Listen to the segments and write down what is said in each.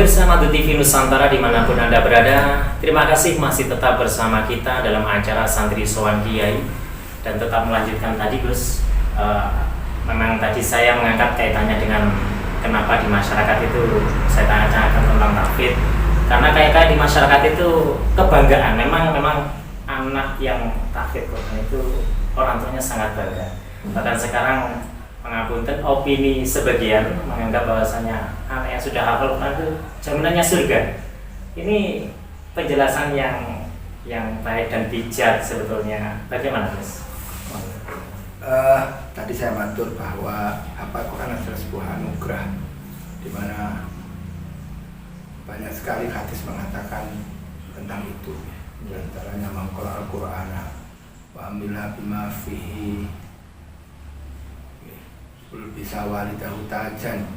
Pemirsa Madu TV Nusantara dimanapun Anda berada, terima kasih masih tetap bersama kita dalam acara Santri Sowan Kiai. Dan tetap melanjutkan tadi Gus, memang tadi saya mengangkat kaitannya dengan kenapa di masyarakat itu saya tanyakan tentang tahfidz. Karena kayak di masyarakat itu kebanggaan, memang anak yang tahfidz Quran itu orang tuanya sangat bangga. Bahkan sekarang mengapunten opini sebagian menganggap bahwasanya anak yang sudah hafal Quran itu jaminannya surga. Ini penjelasan yang baik dan bijak sebetulnya. Bagaimana, Mas? Tadi saya matur bahwa hafal Quran adalah sebuah anugerah, di mana banyak sekali hadis mengatakan tentang itu. Di antaranya mangqala al-Qur'ana wa amila bima fihi bisa walidahu tajan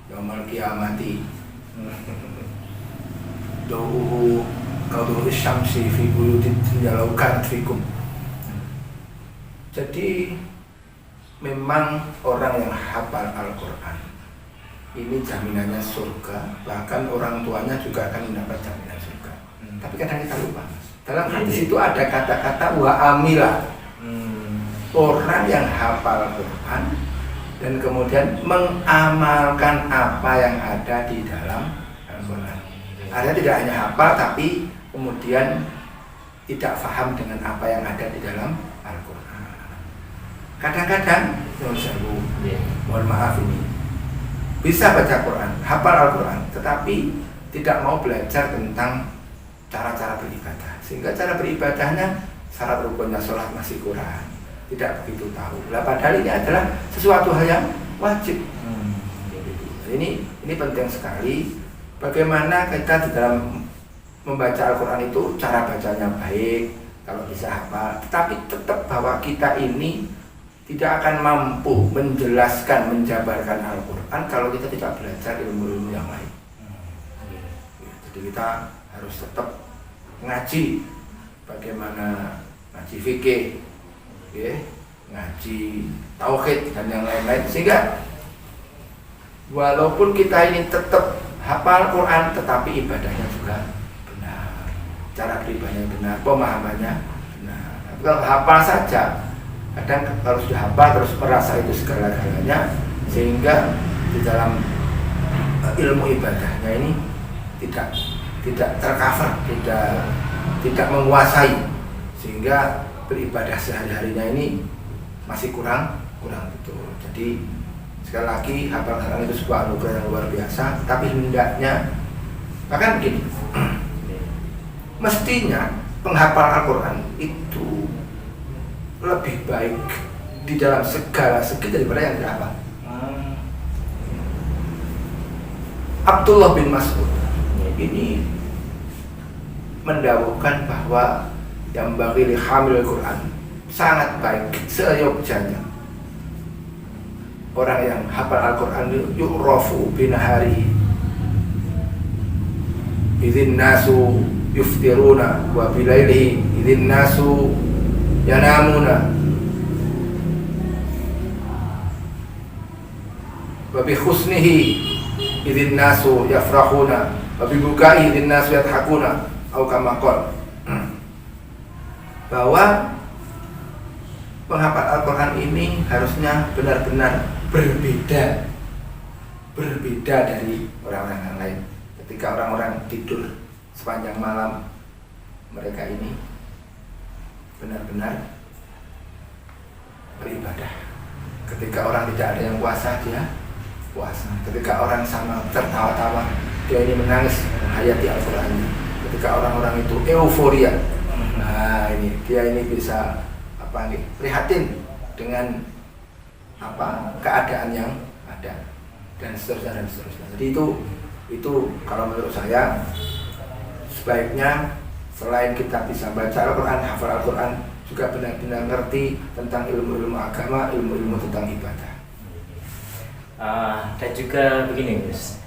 yaumal qiyamati do'uhu qadru syamsi fi buyutin jalaukan fikum. Jadi memang orang yang hafal Al-Quran ini jaminannya surga, bahkan orang tuanya juga akan mendapat jaminan surga. Tapi kadang kita lupa, dalam hadis itu ada kata-kata wa amila. Orang yang hafal Quran dan kemudian mengamalkan apa yang ada di dalam Al-Quran. Artinya tidak hanya hafal tapi kemudian tidak paham dengan apa yang ada di dalam Al-Quran. Kadang-kadang, mohon maaf ini, bisa baca Quran, hafal Al-Quran, tetapi tidak mau belajar tentang cara-cara beribadah. Sehingga cara beribadahnya, syarat rukunnya sholat masih kurang, tidak begitu tahu. Padahal ini adalah sesuatu hal yang wajib. Ini penting sekali. Bagaimana kita di dalam membaca Al-Quran itu cara bacanya baik, kalau bisa hafal. Tetapi tetap bahwa kita ini tidak akan mampu menjelaskan, menjabarkan Al-Quran kalau kita tidak belajar ilmu-ilmu yang lain. Jadi kita harus tetap ngaji, bagaimana ngaji fikih, ngaji tauhid dan yang lain-lain, sehingga walaupun kita ini tetap hafal Quran tetapi ibadahnya juga benar, cara beribadahnya benar, pemahamannya benar. Tapi kalau hafal saja, kadang kalau sudah hafal terus merasa itu segala-galanya, sehingga di dalam ilmu ibadahnya ini tidak tercover, tidak menguasai, sehingga beribadah sehari-harinya ini masih kurang betul. Jadi sekali lagi hafal Quran itu sebuah anugerah yang luar biasa, tapi hendaknya bahkan begini, mestinya penghafal Al-Quran itu lebih baik di dalam segala segi daripada yang tidak hafal. Abdullah bin Mas'ud ini mendawuhkan bahwa yang bagi hamil Quran sangat baik seyogjanya orang yang hafal Al-Quran yu'rafu binahari idzin nasu yuftiruna wa bilailihi idzin nasu yanamuna wa bi husnihi idzin nasu yafrahuna wa bi bukai idzin nasu yadhakuna atau kama qala, bahwa penghafal Al-Quran ini harusnya benar-benar berbeda dari orang-orang yang lain. Ketika orang-orang tidur sepanjang malam, mereka ini benar-benar beribadah. Ketika orang tidak ada yang puasa, dia puasa. Ketika orang sama tertawa-tawa, dia ini menangis menghayati Al-Quran. Ketika orang-orang itu euforia, nah ini dia ini bisa prihatin dengan keadaan yang ada, dan seterusnya. Jadi itu kalau menurut saya sebaiknya selain kita bisa baca Al-Quran, hafal Al-Quran, juga benar-benar ngerti tentang ilmu-ilmu agama, ilmu-ilmu tentang ibadah. Dan juga begini Gus,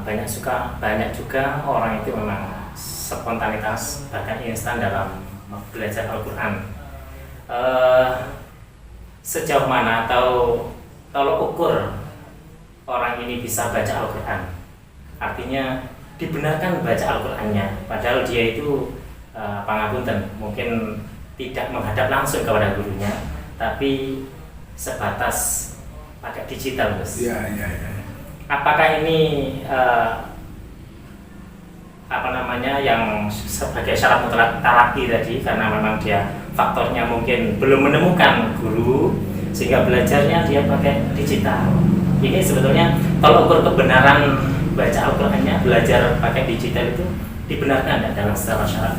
banyak juga orang itu memang spontanitas bahkan instan dalam belajar Al-Quran. Sejauh mana atau tolok ukur orang ini bisa baca Al-Quran? Artinya dibenarkan baca Al-Qur'annya, padahal dia itu pangapunten, mungkin tidak menghadap langsung kepada gurunya, tapi sebatas pakai digital, Gus. Iya. Apakah ini yang sebagai syarat mutlak talaki tadi, karena memang dia faktornya mungkin belum menemukan guru sehingga belajarnya dia pakai digital. Ini sebetulnya kalau ukur kebenaran baca Al-Qur'annya, belajar pakai digital itu dibenarkan tidak dalam secara syarat?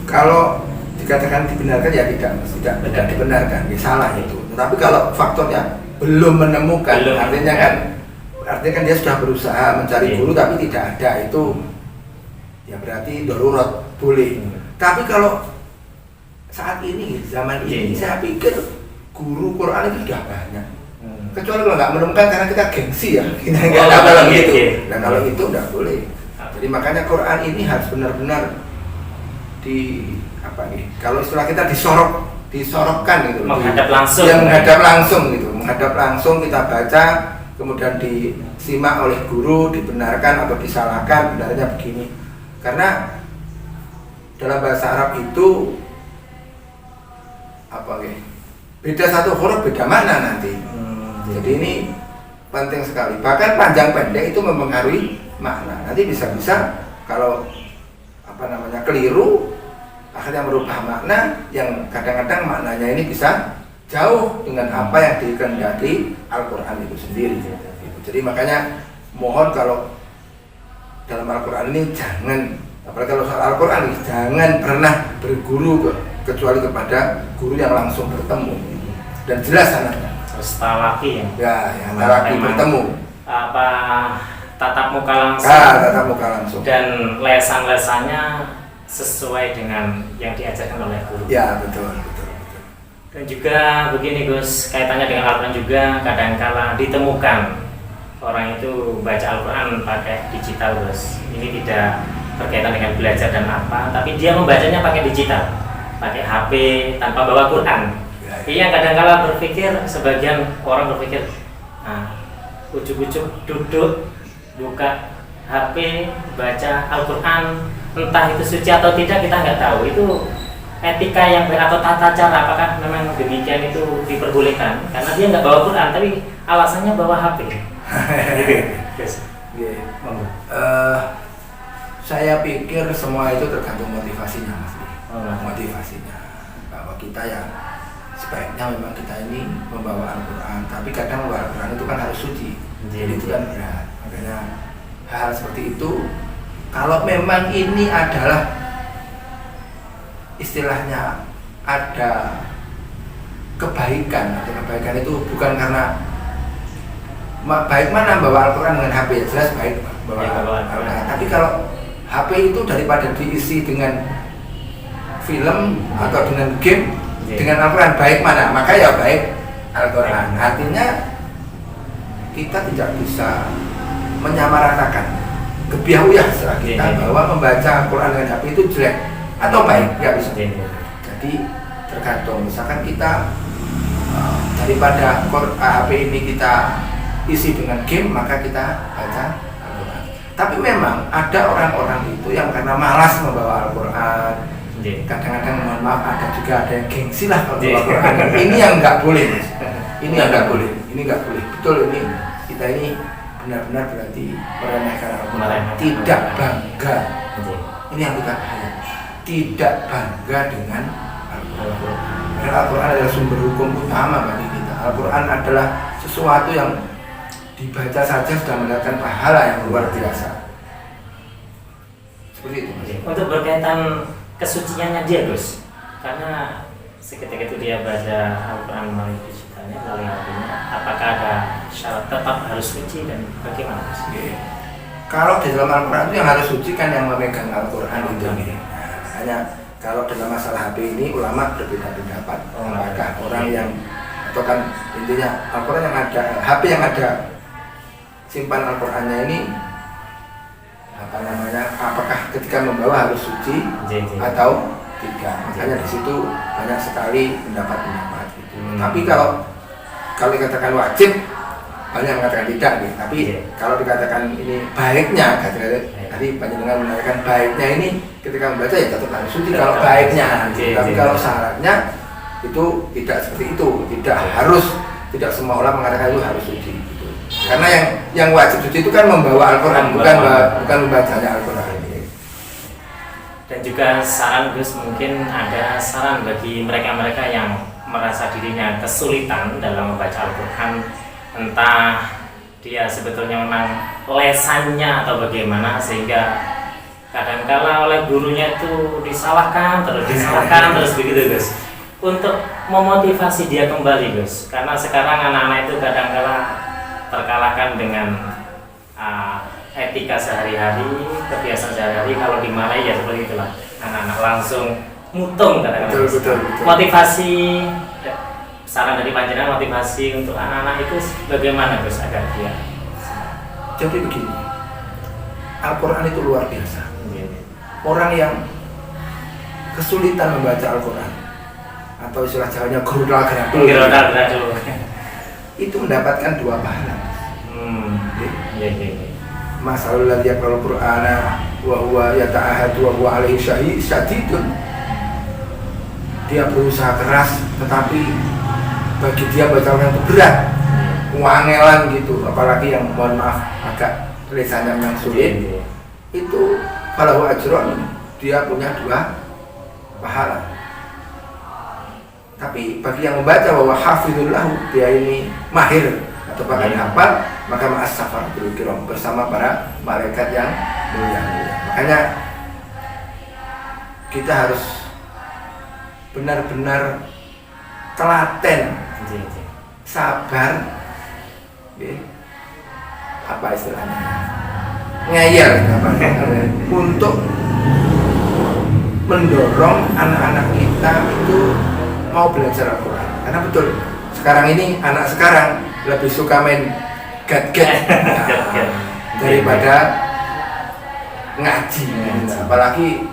Kalau dikatakan dibenarkan ya tidak dibenarkan, ya salah itu. Tapi kalau faktornya belum menemukan, artinya kan dia sudah berusaha mencari guru tapi tidak ada, itu ya berarti darurat, boleh. Tapi kalau saat ini, zaman ini, saya pikir guru Quran itu sudah banyak. Kecuali kalau nggak menemukan karena kita gengsi ya, kita nggak tahu kalau gitu. Dan kalau itu nggak boleh. Jadi makanya Quran ini harus benar-benar kalau istilah kita disorokkan gitu, menghadap langsung. Yang menghadap langsung kita baca, kemudian disimak oleh guru, dibenarkan atau disalahkan, benarnya begini. Karena dalam bahasa Arab itu beda satu huruf beda makna nanti. Jadi ini penting sekali. Bahkan panjang pendek itu mempengaruhi makna. Nanti bisa-bisa kalau keliru akhirnya merubah makna yang kadang-kadang maknanya ini bisa jauh dengan apa yang dikehendaki Al-Quran itu sendiri. Jadi makanya mohon kalau dalam Al-Quran ini jangan, apalagi kalau soal Al-Quran ini jangan pernah berguru kecuali kepada guru yang langsung bertemu dan jelas anaknya. Terus talaki ya yang talaki bertemu. Tatap muka langsung. Tatap muka langsung. Dan lesan-lesannya sesuai dengan yang diajarkan oleh guru. Ya betul. Dan juga begini Gus, kaitannya dengan Al-Quran juga, kadangkala ditemukan orang itu baca Al-Quran pakai digital, Gus. Ini tidak berkaitan dengan belajar dan apa, tapi dia membacanya pakai digital, pakai HP tanpa bawa Quran. Ini yang kadangkala sebagian orang berpikir, ujuk-ujuk duduk, buka HP, baca Al-Quran, entah itu suci atau tidak kita nggak tahu. Itu etika yang atau tata cara apakah memang demikian itu diperbolehkan? Karena dia nggak bawa Quran, tapi alasannya bawa HP. Saya pikir semua itu tergantung motivasinya, Mas. Motivasinya bahwa kita ya sebaiknya memang kita ini membawa Al-Quran, tapi kadang membawa Al-Quran itu kan harus suci, jadi itu kan berat. Makanya hal seperti itu, kalau memang ini adalah istilahnya ada kebaikan, atau kebaikan itu bukan karena baik mana bawa Al-Quran dengan HP, jelas baik bawa Al-Quran. Tapi kalau HP itu daripada diisi dengan film atau dengan game, dengan Al-Quran baik mana, maka ya baik Al-Quran. Artinya kita tidak bisa menyamaratakan kebiahuyah setelah kita bahwa membaca Al-Quran dengan HP itu jelek atau baik, ya bisa. Jadi tergantung, misalkan kita daripada HP ini kita isi dengan game, maka kita baca Al-Quran. Tapi memang ada orang-orang itu yang karena malas membawa Al-Quran, kadang-kadang mohon maaf ada yang gengsi lah kalau membawa Al-Quran. Ini yang nggak boleh, Mas. Ini yang nggak boleh, ini nggak boleh. Betul, ini kita ini benar-benar berarti meremehkan Al-Quran, tidak bangga. Ini yang kita tidak bangga dengan Al-Quran. Karena Al-Quran adalah sumber hukum utama bagi kita. Al-Quran adalah sesuatu yang dibaca saja sudah mendapatkan pahala yang luar biasa. Seperti itu. Untuk berkaitan kesuciannya dia, Gus, karena seketika itu dia baca Al-Quran melalui digitalnya, melalui HP-nya, apakah ada syarat tetap harus suci dan bagaimana, Gus? Kalau di dalam Al-Quran itu yang harus suci kan yang memegang Al-Quran itu. Hanya kalau dalam masalah HP ini ulama berbeda pendapat. Apakah orang yang atau kan intinya Al-Quran yang ada, HP yang ada simpan Al-Qurannya ini apakah ketika membawa harus suci atau tidak? Makanya di situ banyak sekali pendapat-pendapat gitu. Tapi kalau dikatakan wajib, banyak yang mengatakan tidak nih. Tapi kalau dikatakan ini baiknya, tadi panjenengan mengatakan baiknya ini ketika membaca ya tetap harus suci kalau baiknya. Tapi kalau syaratnya itu tidak seperti itu, tidak semua orang mengatakan itu harus suci. Gitu. Karena yang wajib suci itu kan membawa Al-Quran, bukan membacanya Al-Quran. Dan juga saran Gus, mungkin ada saran bagi mereka-mereka yang merasa dirinya kesulitan dalam membaca Al-Quran, entah dia sebetulnya memang lesannya atau bagaimana, sehingga kadangkala oleh gurunya itu disalahkan terus begitu Gus, untuk memotivasi dia kembali Gus, karena sekarang anak-anak itu kadangkala terkalahkan dengan etika sehari-hari, kebiasaan sehari-hari. Kalau dimarahi ya seperti itulah, anak-anak langsung mutung kadang-kadang. Betul. Motivasi, saran dari panjenengan motivasi untuk anak-anak itu bagaimana Gus agar dia? Jadi begini, Al-Quran itu luar biasa. Orang yang kesulitan membaca Al-Quran atau istilah Jawanya gerudal geradul itu mendapatkan 2 pahala. Masalul ladzi yaqra'ul Qur'ana wa huwa yata'ahadu wa huwa 'alaihi syadidun. Dia berusaha keras tetapi bagi dia baca Al-Quran itu berat, wangelan gitu, apalagi yang mohon maaf agak tulisannya yang sulit. Itu falahu ajrun, dia punya 2 pahala. Tapi bagi yang membaca bahwa hafizul lahu, dia ini mahir atau bahkan hafal, maka ma'as safaratul kiram, bersama para malaikat yang mulia. Makanya kita harus benar-benar telaten, sabar, apa istilahnya, ngeyel untuk mendorong anak-anak kita itu mau belajar Al-Quran. Karena betul sekarang ini anak sekarang lebih suka main gadget daripada ngaji. Apalagi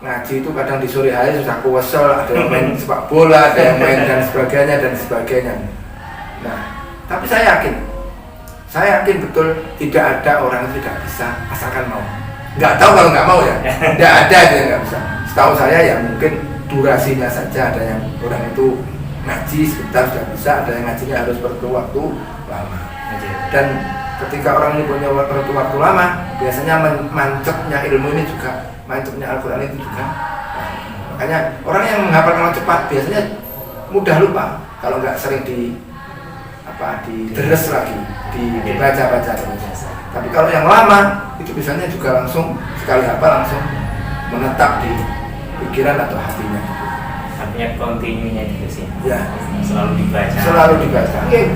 ngaji itu kadang di sore hari sudah kuwesel, ada yang main sepak bola, ada yang main dan sebagainya. Nah, tapi saya yakin betul tidak ada orang yang tidak bisa asalkan mau. Nggak tahu kalau nggak mau ya, nggak ada yang nggak bisa. Setahu saya ya mungkin durasinya saja, ada yang orang itu ngaji sebentar sudah bisa, ada yang ngajinya harus waktu lama. Dan ketika orang ini punya waktu lama, biasanya mancepnya ilmu ini juga, mancepnya Al-Quran itu juga. Makanya orang yang menghafalkan cepat biasanya mudah lupa kalau nggak sering deres lagi, dibaca. Tapi kalau yang lama itu biasanya juga langsung sekali hafal langsung menetap di pikiran atau hatinya. Artinya kontinunya itu sih. Ya. Selalu dibaca. Oke.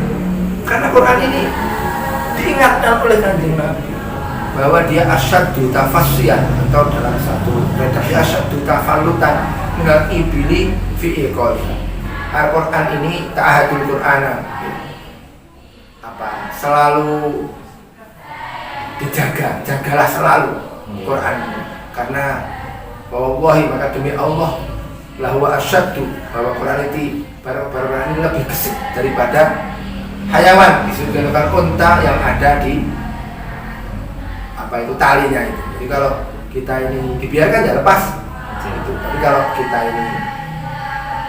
Karena Quran ini diingatkan oleh Kanjeng Nabi bahwa dia asyaddu tafassiyan, atau dalam satu redaksi asyaddu tafallutan minal ibili fi iqaliha. Al-Quran ini ta'ahadul Qur'ana, selalu jagalah selalu Quran, karena wallahi, maka demi Allah, lahu asyaddu, bahwa Quran ini lebih gesit daripada hayawan, disebutkan unta yang ada di talinya itu. Jadi kalau kita ini dibiarkan ya lepas itu. Tapi kalau kita ini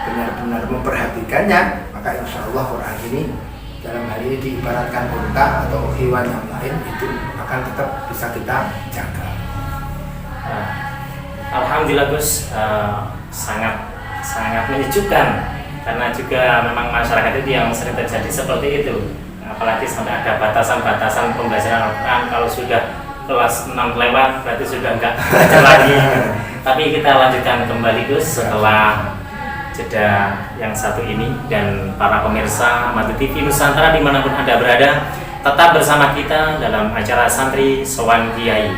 benar-benar memperhatikannya, maka insya Allah Quran ini dalam hal ini diibaratkan unta atau hewan yang lain, itu akan tetap bisa kita jaga. Alhamdulillah Gus, sangat menyejukkan, karena juga memang masyarakat itu yang sering terjadi seperti itu. Apalagi sampai ada batasan-batasan pembelajaran Al-Quran, kalau sudah kelas 6 lewat berarti sudah enggak belajar lagi. Tapi kita lanjutkan kembali Gus setelah jeda yang satu ini. Dan para pemirsa Madu TV Nusantara dimanapun Anda berada, tetap bersama kita dalam acara Santri Sowan Kiai.